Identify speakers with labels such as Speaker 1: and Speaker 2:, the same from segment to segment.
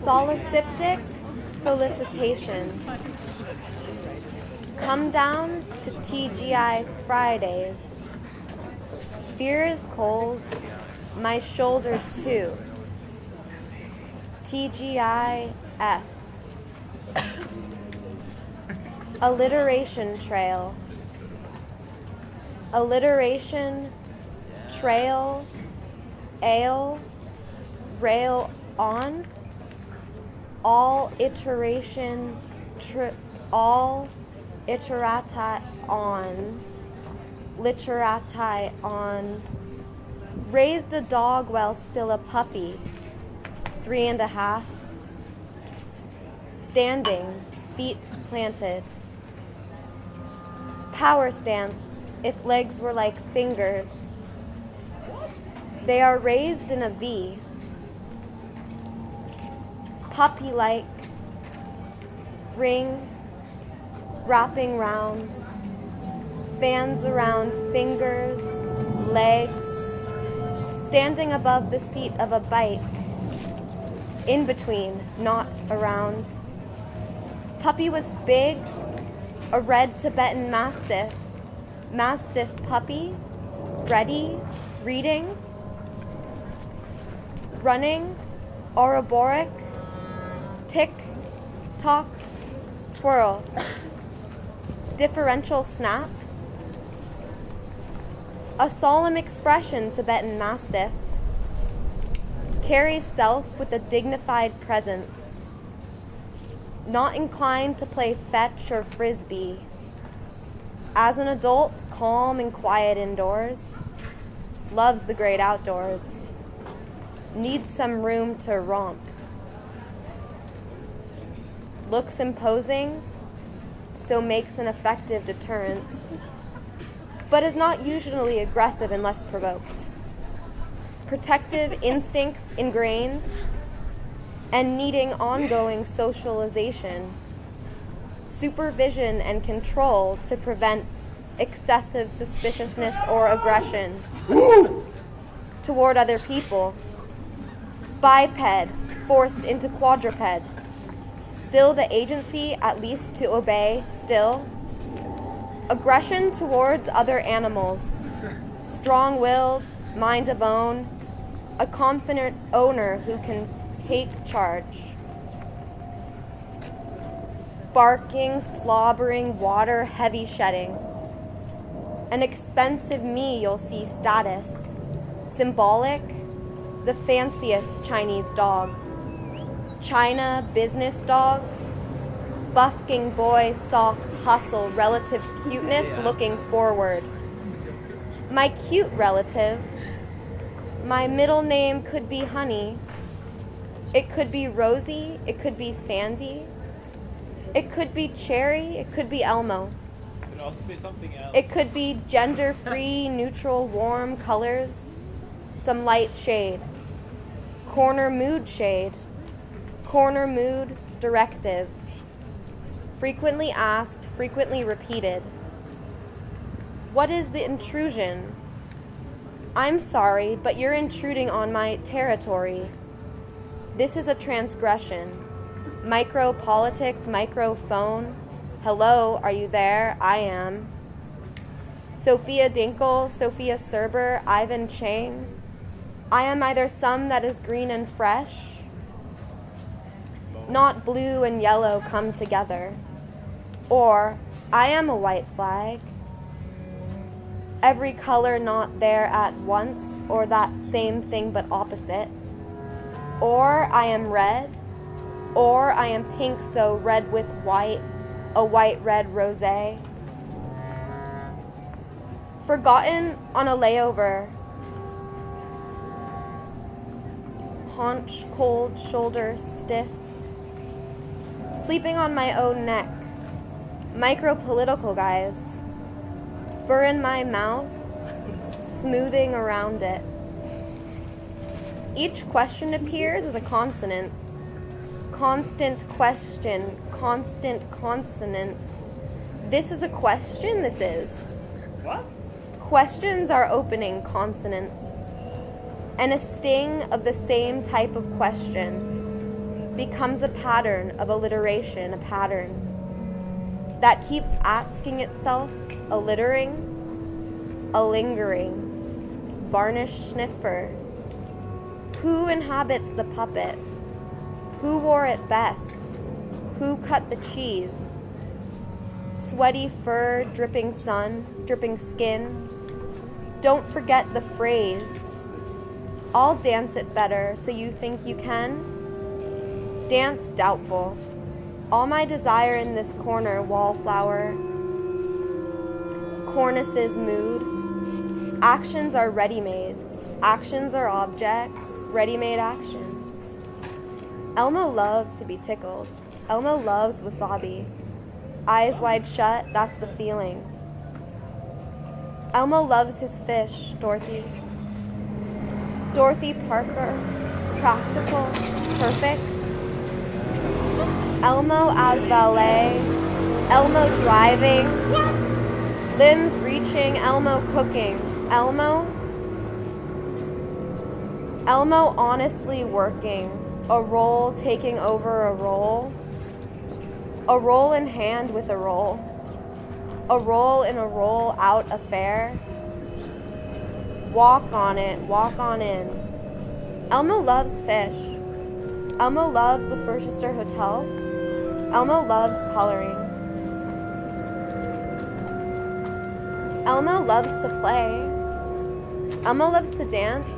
Speaker 1: Solipsistic solicitation. Come down to TGI Fridays. Beer is cold, my shoulder too. TGIF. Alliteration Trail. Alliteration Trail. Ale. Rail on. All iteration. All iterati on. Literati on. Raised a dog while still a puppy. 3.5. Standing, feet planted. Power stance, if legs were like fingers. They are raised in a V. Puppy-like. Ring, wrapping round. Bands around fingers, legs. Standing above the seat of a bike. In between, not around. Puppy was big, a red Tibetan mastiff. Mastiff puppy, ready, reading. Running, auroboric. Tick, tock, twirl. Differential snap. A solemn expression, Tibetan mastiff. Carries self with a dignified presence. Not inclined to play fetch or frisbee. As an adult, calm and quiet indoors. Loves the great outdoors. Needs some room to romp. Looks imposing, so makes an effective deterrent, but is not usually aggressive unless provoked. Protective instincts ingrained, and needing ongoing socialization, supervision and control to prevent excessive suspiciousness or aggression toward other people. Biped, forced into quadruped. Still the agency, at least to obey, still. Aggression towards other animals. Strong-willed, mind of own. A confident owner who can take charge. Barking, slobbering, water, heavy shedding. An expensive me, you'll see status. Symbolic, the fanciest Chinese dog. China, business dog. Busking boy, soft hustle, relative cuteness looking forward. My cute relative. My middle name could be Honey. It could be Rosie. It could be Sandy. It could be Cherry. It could be Elmo.
Speaker 2: It could also be something else.
Speaker 1: It could be gender-free, neutral, warm colors. Some light shade. Corner mood shade. Corner mood directive. Frequently asked, frequently repeated. What is the intrusion? I'm sorry, but you're intruding on my territory. This is a transgression. Micro-politics, microphone. Hello, are you there? I am. Sophia Dinkel, Sophia Serber, Ivan Cheng. I am either some that is green and fresh, not blue and yellow come together, or I am a white flag. Every color not there at once, or that same thing but opposite. Or I am red, or I am pink, so red with white, a white-red rosé. Forgotten on a layover. Haunch cold, shoulder stiff. Sleeping on my own neck. Micro-political guys. Fur in my mouth, smoothing around it. Each question appears as a consonant. Constant question, constant consonant. This is a question, this is.
Speaker 2: What?
Speaker 1: Questions are opening consonants. And a sting of the same type of question becomes a pattern of alliteration, a pattern that keeps asking itself, a littering, a lingering, varnish sniffer. Who inhabits the puppet? Who wore it best? Who cut the cheese? Sweaty fur, dripping sun, dripping skin. Don't forget the phrase. I'll dance it better, so you think you can? Dance doubtful. All my desire in this corner, wallflower. Cornice's mood. Actions are ready-mades. Actions are objects, ready-made actions. Elmo loves to be tickled. Elmo loves wasabi. Eyes wide shut, that's the feeling. Elmo loves his fish, Dorothy. Dorothy Parker, practical, perfect. Elmo as valet, Elmo driving, limbs reaching, Elmo cooking, Elmo honestly working, a role taking over a role in hand with a roll in a roll out affair. Walk on it, walk on in. Elmo loves fish. Elmo loves the Worcester Hotel. Elmo loves coloring. Elmo loves to play. Elmo loves to dance.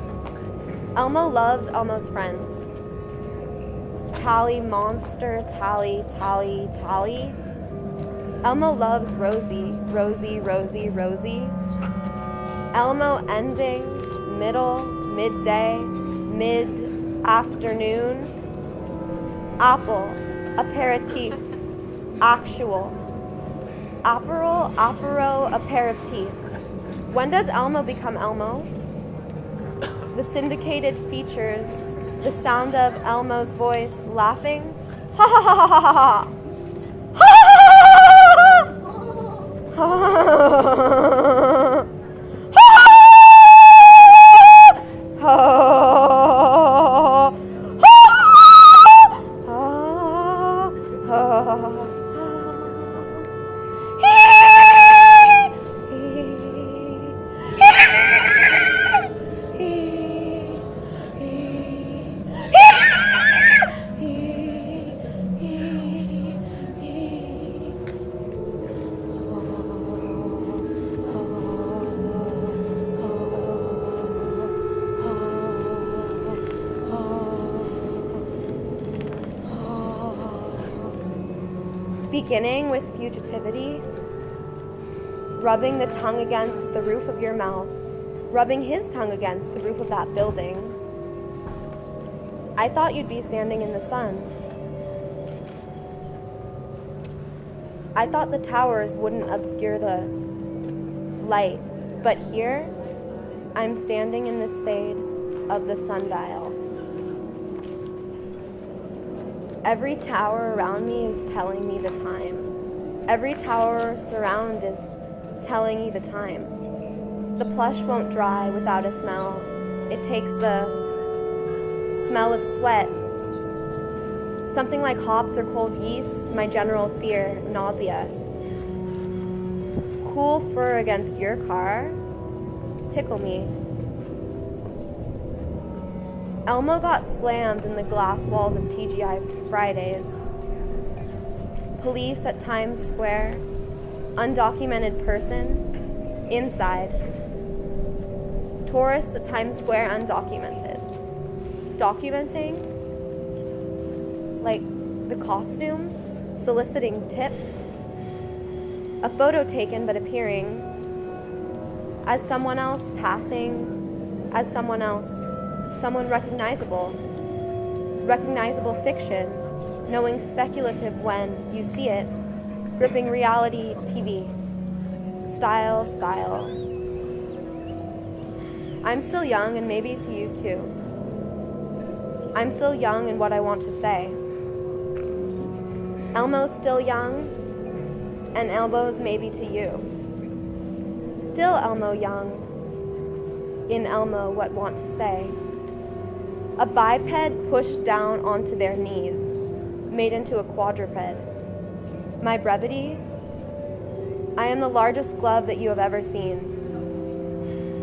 Speaker 1: Elmo loves Elmo's friends. Tally monster, tally, tally, tally. Elmo loves Rosie, Rosie, Rosie, Rosie. Elmo ending, middle, midday, mid-afternoon. Apple, aperitif, actual. Aperol, apero, a pair of teeth. When does Elmo become Elmo? The syndicated features, the sound of Elmo's voice laughing. Ha ha ha ha ha ha! Ha ha ha ha! Beginning with fugitivity, rubbing the tongue against the roof of your mouth, rubbing his tongue against the roof of that building. I thought you'd be standing in the sun. I thought the towers wouldn't obscure the light, but here, I'm standing in the shade of the sundial. Every tower around me is telling me the time. Every tower surround is telling me the time. The plush won't dry without a smell. It takes the smell of sweat. Something like hops or cold yeast, my general fear, nausea. Cool fur against your car, tickle me. Elmo got slammed in the glass walls of TGI Fridays. Police at Times Square. Undocumented person. Inside. Tourists at Times Square undocumented. Documenting? Like the costume? Soliciting tips? A photo taken but appearing as someone else passing as someone else. Someone recognizable fiction, knowing speculative when you see it, gripping reality TV, style. I'm still young and maybe to you too. I'm still young in what I want to say. Elmo's still young, and Elmo's maybe to you. Still Elmo young, in Elmo what want to say. A biped pushed down onto their knees, made into a quadruped. My brevity? I am the largest glove that you have ever seen.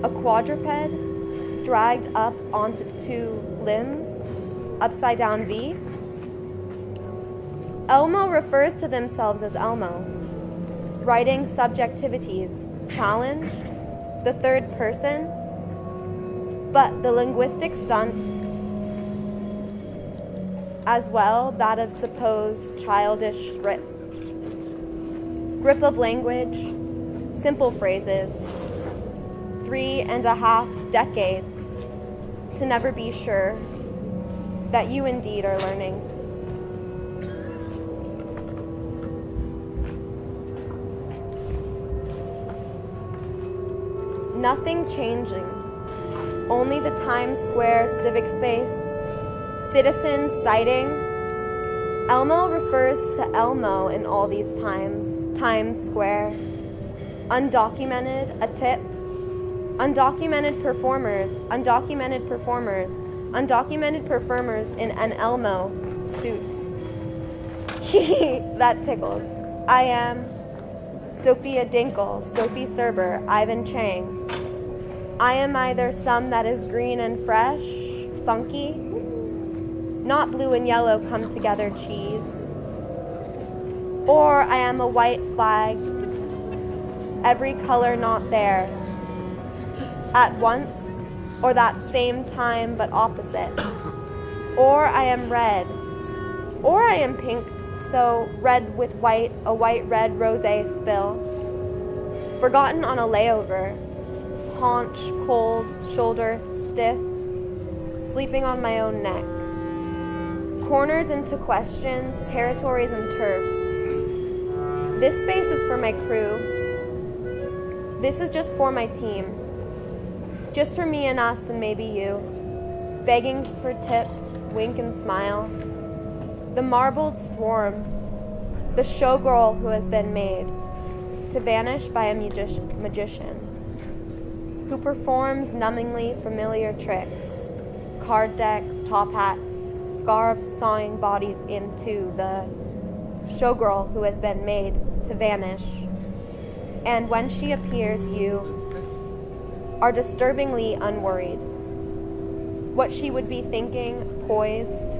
Speaker 1: A quadruped dragged up onto two limbs, upside down V. Elmo refers to themselves as Elmo, writing subjectivities, challenged, the third person, but the linguistic stunt as well, that of supposed childish grip of language, simple phrases, 3.5 decades to never be sure that you indeed are learning. Nothing changing, only the Times Square civic space, citizens citing. Elmo refers to Elmo in all these times. Times Square. Undocumented, a tip. Undocumented performers in an Elmo suit. That tickles. I am Sophia Dinkel, Sophie Serber, Ivan Cheng. I am either some that is green and fresh, funky, not blue and yellow come together cheese, or I am a white flag, every color not there, at once, or that same time but opposite, or I am red, or I am pink, so red with white, a white-red rosé spill, forgotten on a layover, haunch, cold, shoulder, stiff, sleeping on my own neck. Corners into questions, territories and turfs. This space is for my crew. This is just for my team. Just for me and us and maybe you. Begging for tips, wink and smile. The marbled swarm. The showgirl who has been made to vanish by a magician. Who performs numbingly familiar tricks. Card decks, top hats, scarves sawing bodies into the showgirl who has been made to vanish. And when she appears, you are disturbingly unworried. What she would be thinking, poised,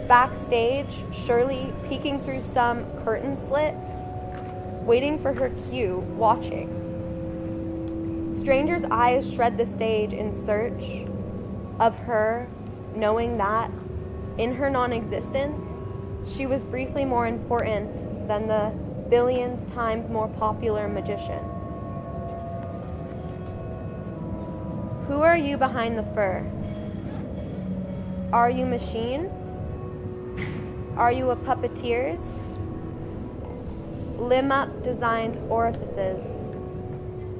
Speaker 1: backstage, surely peeking through some curtain slit, waiting for her cue, watching. Strangers' eyes shred the stage in search of her, knowing that in her non-existence, she was briefly more important than the billions times more popular magician. Who are you behind the fur? Are you machine? Are you a puppeteer's? Limb-up designed orifices.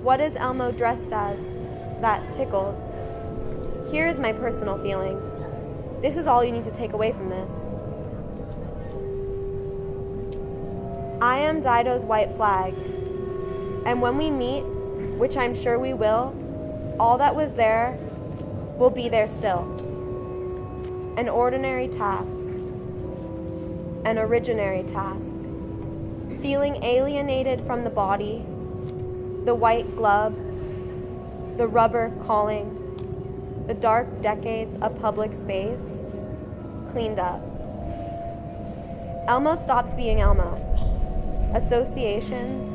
Speaker 1: What is Elmo dressed as that tickles? Here is my personal feeling. This is all you need to take away from this. I am Dido's white flag, and when we meet, which I'm sure we will, all that was there will be there still. An ordinary task, an originary task, feeling alienated from the body, the white glove, the rubber calling, the dark decades of public space, cleaned up. Elmo stops being Elmo. Associations,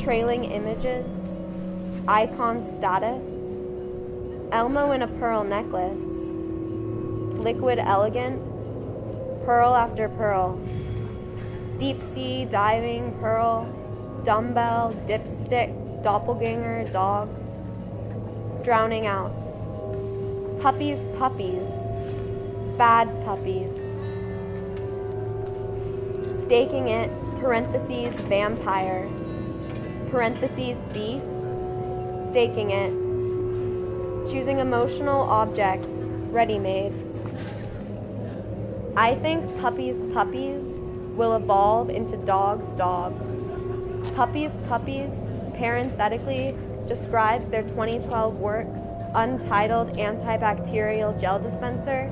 Speaker 1: trailing images, icon status, Elmo in a pearl necklace, liquid elegance, pearl after pearl, deep sea diving pearl, dumbbell, dipstick, doppelganger, dog, drowning out. Puppies, bad puppies. Staking it, parentheses, vampire, parentheses, beef, staking it. Choosing emotional objects, ready-mades. I think puppies will evolve into dogs. Puppies parenthetically describes their 2012 work, Untitled Antibacterial Gel Dispenser,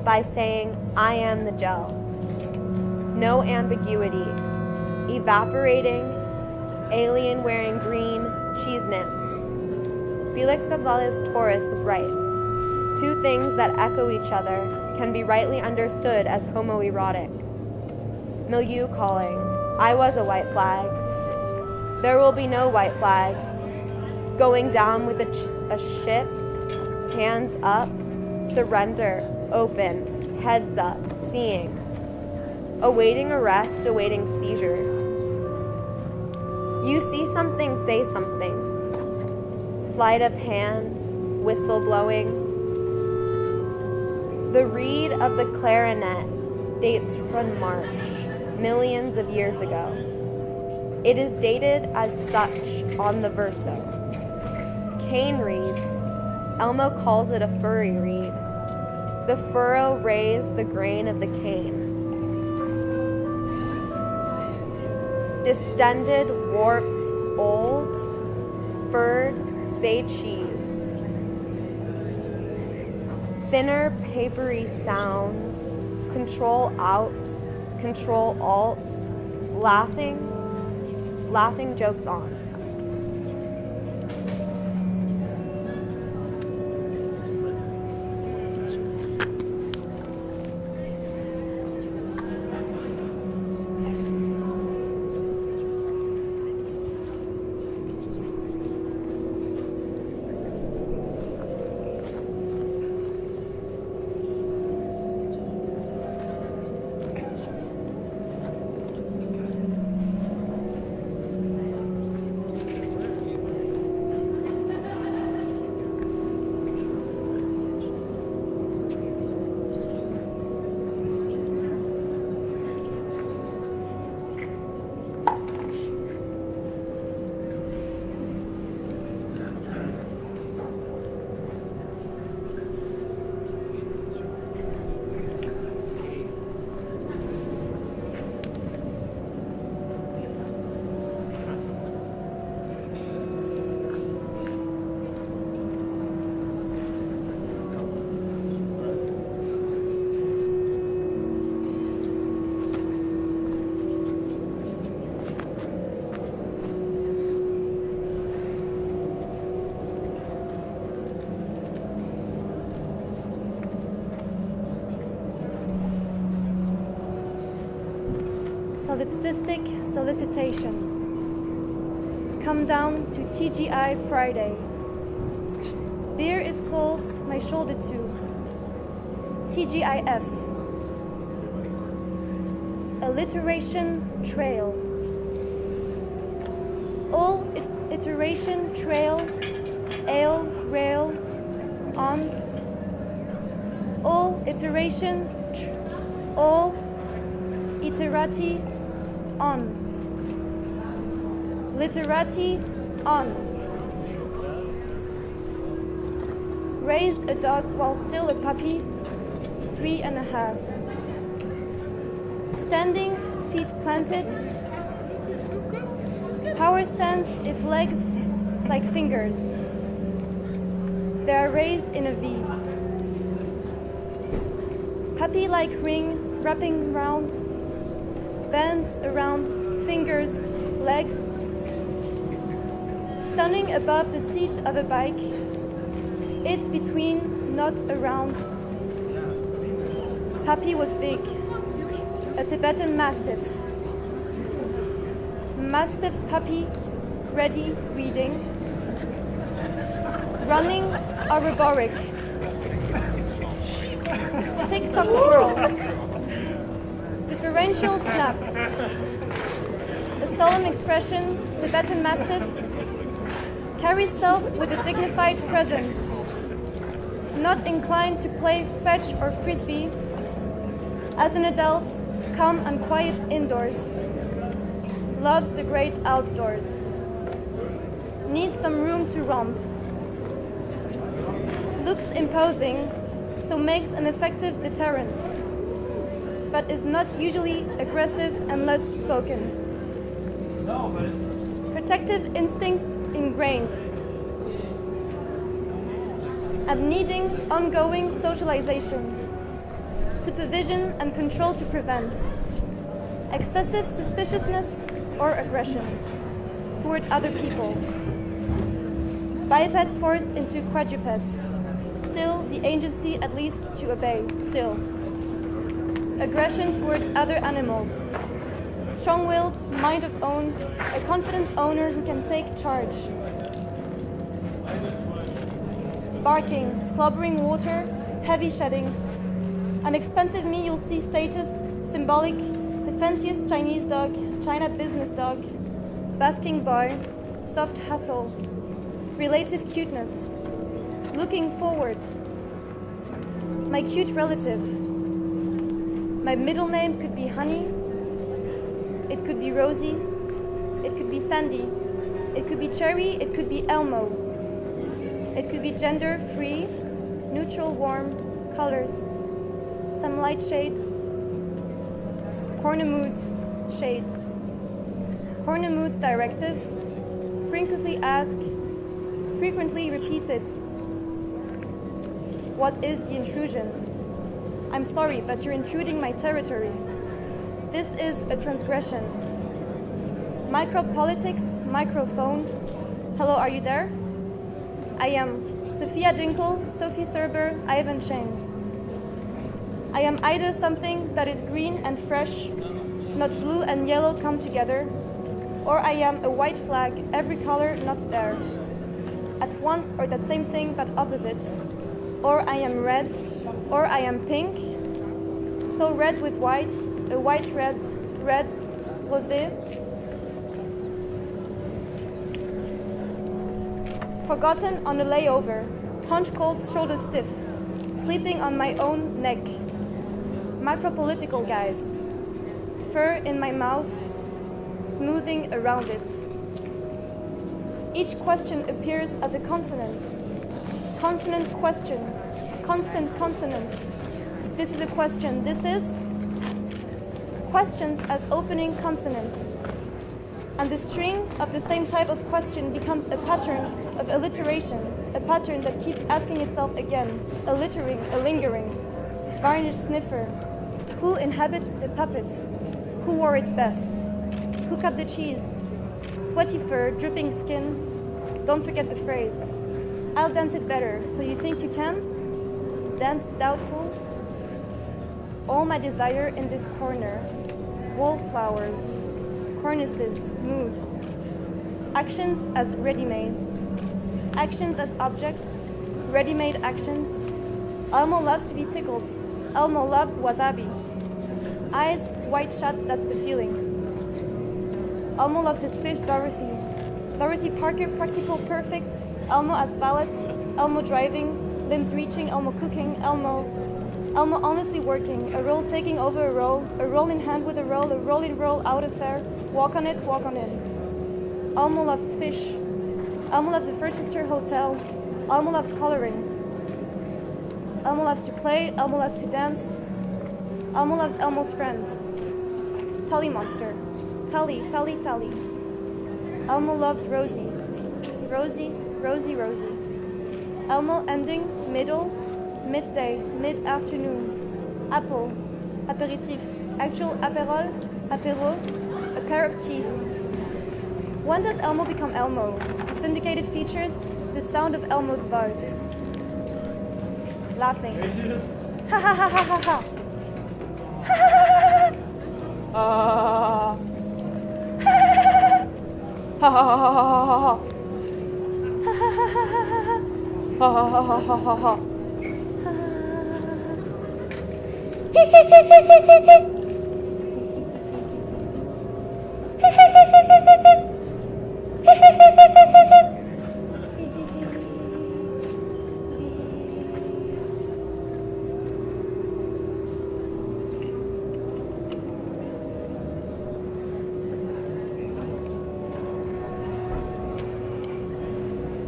Speaker 1: by saying, I am the gel. No ambiguity. Evaporating, alien wearing green, cheese nips. Felix Gonzalez Torres was right. Two things that echo each other can be rightly understood as homoerotic. Milieu calling, I was a white flag. There will be no white flags. Going down with a ship, hands up, surrender, open, heads up, seeing. Awaiting arrest, awaiting seizure. You see something, say something. Sleight of hand, whistle blowing. The reed of the clarinet dates from March, millions of years ago. It is dated as such on the verso. Cane reeds, Elmo calls it a furry reed. The furrow raised the grain of the cane. Distended, warped, old, furred, say cheese. Thinner, papery sounds, control out, control alt, laughing jokes on.
Speaker 3: Solipsistic solicitation. Come down to TGI Fridays. Beer is called my shoulder to. TGIF. Alliteration Trail. All iteration trail, ale, rail, on. All iteration, all iterati, on. Literati, on. Raised a dog while still a puppy, 3.5. Standing, feet planted. Power stance if legs like fingers. They are raised in a V. Puppy-like ring wrapping round. Bands around fingers, legs. Stunning above the seat of a bike. It's between, not around. Puppy was big. A Tibetan Mastiff. Mastiff puppy, ready, reading. Running, aeroboric. Tick-tock twirl. Differential snap. A solemn expression, Tibetan Mastiff. Carries self with a dignified presence. Not inclined to play fetch or frisbee. As an adult, calm and quiet indoors. Loves the great outdoors. Needs some room to romp. Looks imposing, so makes an effective deterrent. but is not usually aggressive unless spoken.
Speaker 2: No, but it's...
Speaker 3: Protective instincts ingrained. And needing ongoing socialization. Supervision and control to prevent. Excessive suspiciousness or aggression toward other people. Biped forced into quadruped. Still the agency at least to obey, still. Aggression towards other animals. Strong-willed, mind of own, a confident owner who can take charge. Barking, slobbering water, heavy shedding. An expensive me you'll see status, symbolic, the fanciest Chinese dog, China business dog. Basking boy, soft hustle. Relative cuteness. Looking forward. My cute relative. My middle name could be Honey. It could be Rosie. It could be Sandy. It could be Cherry. It could be Elmo. It could be gender free, neutral, warm, colors. Some light shade. Corner moods, shade. Corner moods directive. Frequently ask. Frequently repeated. What is the intrusion? I'm sorry, but you're intruding my territory. This is a transgression. Micropolitics, microphone. Hello, are you there? I am Sophia Dinkel, Sophie Serber, Ivan Cheng. I am either something that is green and fresh, not blue and yellow come together, or I am a white flag, every color not there. At once or that same thing but opposite. Or I am red, or I am pink, so red with white, a white red, rosé. Forgotten on a layover, punch cold, shoulder stiff, sleeping on my own neck. Micropolitical guys, fur in my mouth, smoothing around it. Each question appears as a consonant. Consonant question, constant consonants. This is a question, this is questions as opening consonants. And the string of the same type of question becomes a pattern of alliteration, a pattern that keeps asking itself again, a littering, a lingering. Varnish sniffer, who inhabits the puppet? Who wore it best? Who cut the cheese? Sweaty fur, dripping skin. Don't forget the phrase. I'll dance it better, so you think you can? Dance doubtful? All my desire in this corner. Wallflowers, cornices, mood. Actions as ready-mades. Actions as objects, ready-made actions. Elmo loves to be tickled. Elmo loves wasabi. Eyes wide shut, that's the feeling. Elmo loves his fish, Dorothy. Dorothy Parker, practical, perfect. Elmo as valet. Elmo driving, limbs reaching, Elmo cooking, Elmo honestly working, a roll taking over a roll in hand with a roll in roll out affair, walk on it, walk on in. Elmo loves fish. Elmo loves the Furchester Hotel. Elmo loves coloring. Elmo loves to play, Elmo loves to dance. Elmo loves Elmo's friends. Tully monster. Tully, Tully, Tully. Elmo loves Rosie. Rosie, Rosie, Rosie. Elmo ending, middle, midday, mid-afternoon. Apple, aperitif. Actual aperol, apéro, a pair of teeth. When does Elmo become Elmo? The syndicated features, the sound of Elmo's buzz. Laughing. Ha ha ha ha ha ha. Ha ha ha ha ha. Ha ha ha ha ha ha. Ha ha ha ha ha ha. Ha ha ha ha ha ha ha. He he he he he he he. He he he he he he. He he he he he he.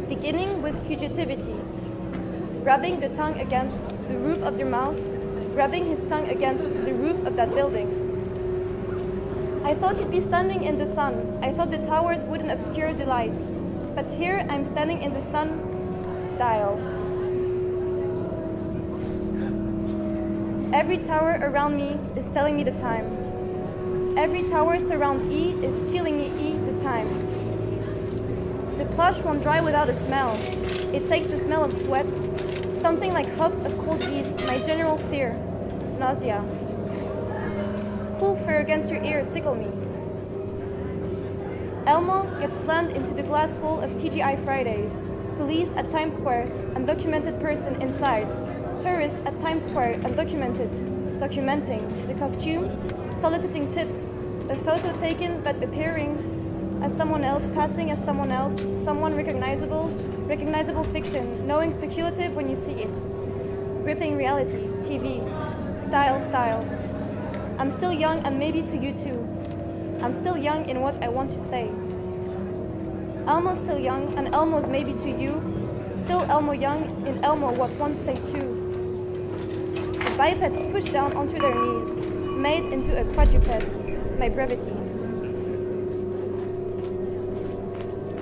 Speaker 3: Beginning with fugitivity, rubbing the tongue against the roof of your mouth, rubbing his tongue against the roof of that building. I thought you'd be standing in the sun. I thought the towers wouldn't obscure the light. But here I'm standing in the sun dial. Every tower around me is telling me the time. Every tower surround E is telling me E the time. The plush won't dry without a smell. It takes the smell of sweat, something like hops of cold yeast, my general fear, nausea. Cool fur against your ear tickle me. Elmo gets slammed into the glass wall of TGI Fridays. Police at Times Square, undocumented person inside. Tourist at Times Square, undocumented, documenting the costume, soliciting tips, a photo taken but appearing as someone else, passing as someone else, someone recognizable fiction, knowing speculative when you see it. Gripping reality, TV, style. I'm still young and maybe to you too. I'm still young in what I want to say. Elmo's still young and Elmo's maybe to you. Still Elmo young in Elmo what one say too. The bipeds pushed down onto their knees, made into a quadruped, my brevity.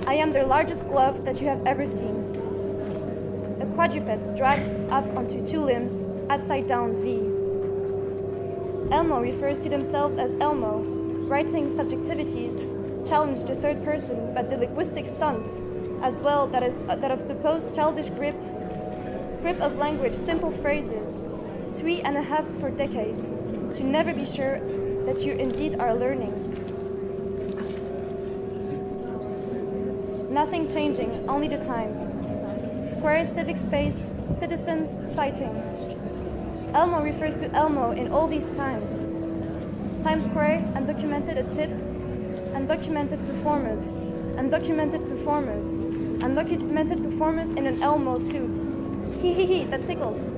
Speaker 3: I am the largest glove that you have ever seen. A quadruped dragged up onto two limbs, upside down V. Elmo refers to themselves as Elmo, writing subjectivities, challenge the third person, but the linguistic stunt, as well that of supposed childish grip of language, simple phrases, 3.5 for decades, to never be sure that you indeed are learning. Nothing changing, only the times. Square civic space, citizens citing. Elmo refers to Elmo in all these times. Times Square, undocumented a tip, undocumented performers in an Elmo suit. Hee, that tickles.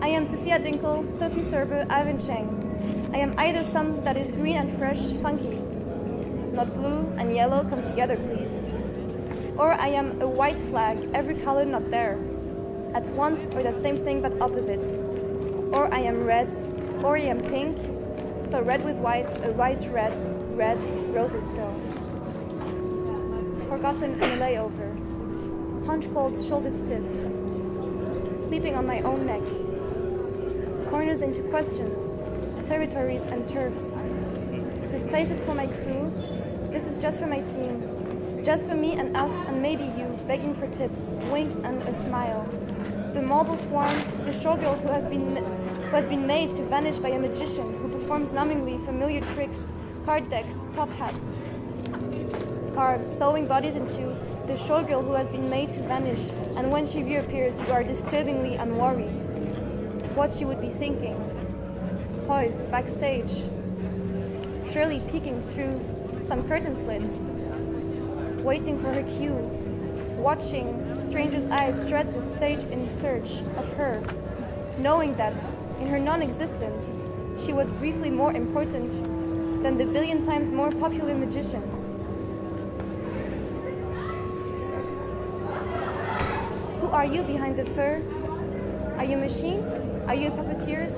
Speaker 3: I am Sophia Dinkel, Sophie Serber, Cheng. I am either some that is green and fresh, funky. Not blue and yellow come together, please. Or I am a white flag, every color not there. At once or that same thing but opposites. Or I am red, or I am pink. So red with white, a white red, roses spill. Forgotten in a layover. Hunch cold, shoulder stiff. Sleeping on my own neck. Corners into questions, territories and turfs. This place is for my crew. This is just for my team. Just for me and us and maybe you, begging for tips, wink and a smile. The marble swarm, the showgirls who has been made to vanish by a magician who performs numbingly familiar tricks, card decks, top hats. Scarves, sewing bodies into the showgirl who has been made to vanish, and when she reappears, you are disturbingly unworried. What she would be thinking. Poised backstage. Surely peeking through some curtain slits. Waiting for her cue. Watching strangers' eyes tread the stage in search of her. Knowing that, in her non-existence, she was briefly more important than the billion times more popular magician. Who are you behind the fur? Are you a machine? Are you puppeteers?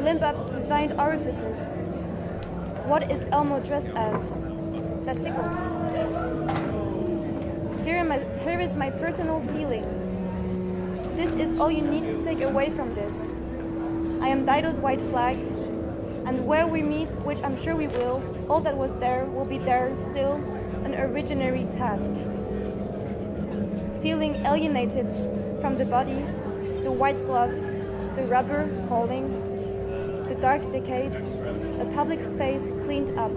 Speaker 3: Limp-up designed orifices. What is Elmo dressed as? That tickles. Here is my personal feeling. This is all you need to take away from this. I am Dido's white flag, and where we meet, which I'm sure we will, all that was there will be there still, an originary task. Feeling alienated from the body, the white glove, the rubber calling, the dark decades, a public space cleaned up.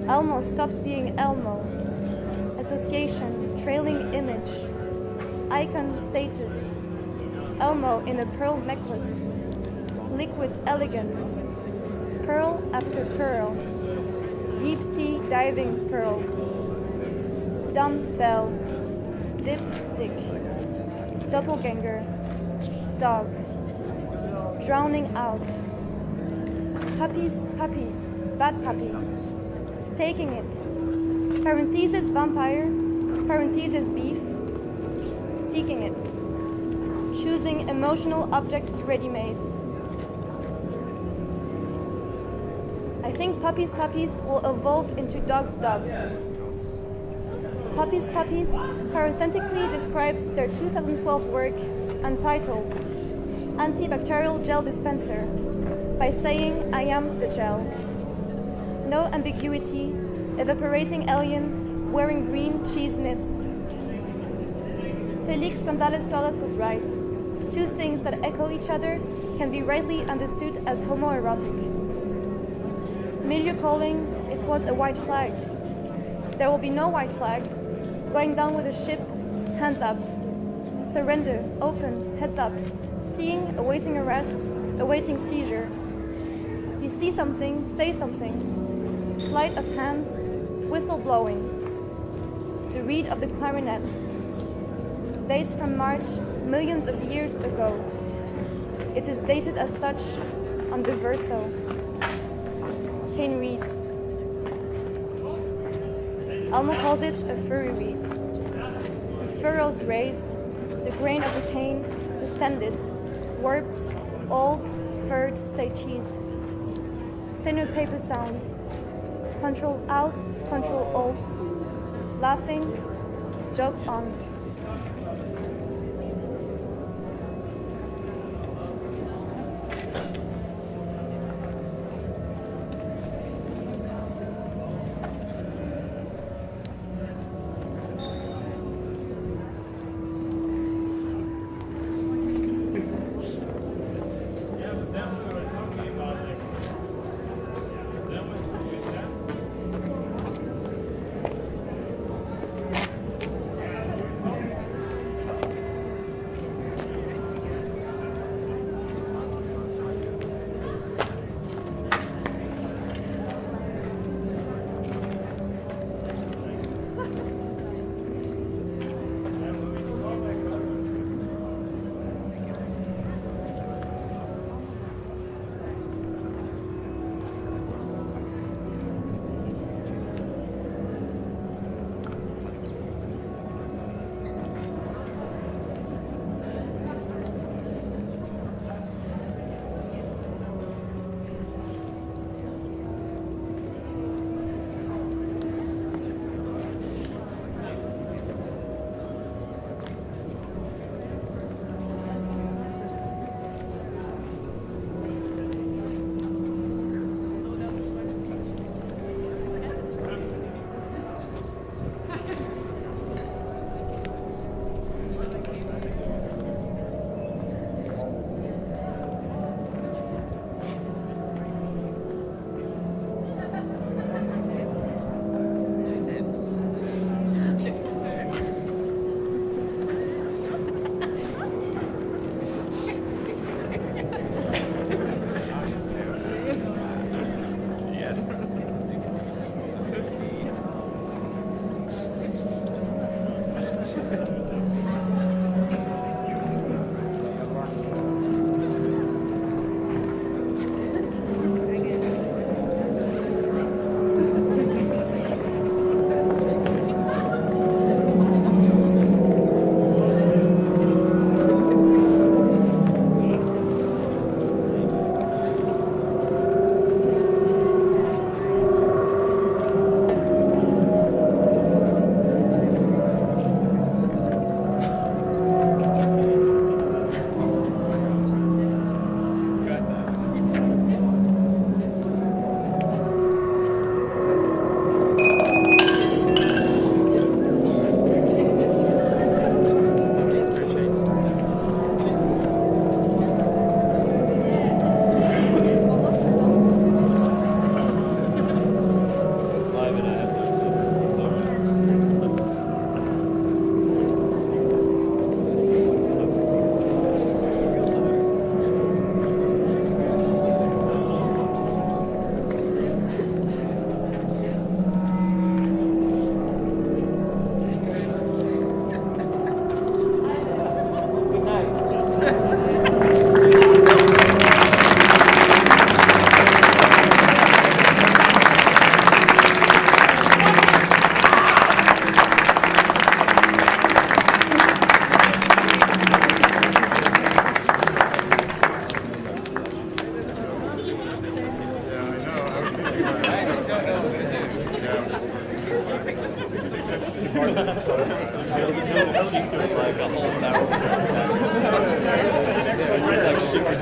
Speaker 3: Elmo stops being Elmo. Association, trailing image, icon status. Elmo in a pearl necklace, liquid elegance, pearl after pearl, deep sea diving pearl, dumbbell, dipstick, doppelganger, dog, drowning out, puppies, bad puppy, staking it, parenthesis vampire, parenthesis beef, steaking it, choosing emotional objects ready-mades. I think Puppies will evolve into Dogs. Puppies parenthetically describes their 2012 work entitled Antibacterial Gel Dispenser by saying, I am the gel. No ambiguity, evaporating alien wearing green cheese nibs. Felix Gonzalez Torres was right. Two things that echo each other can be rightly understood as homoerotic. Milieu calling, it was a white flag. There will be no white flags. Going down with a ship, hands up. Surrender, open, heads up. Seeing, awaiting arrest, awaiting seizure. You see something, say something. Sleight of hand, whistle blowing. The reed of the clarinet. Dates from March millions of years ago. It is dated as such on the verso. Kane reads. Elmo calls it a furry reed. The furrows raised, the grain of the cane distended, warped, old, furred, say cheese. Thinner paper sound. Control out, control alt. Laughing, jokes on.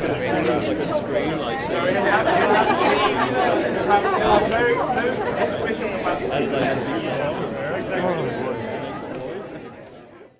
Speaker 4: considering around like a screen, like so.
Speaker 2: Very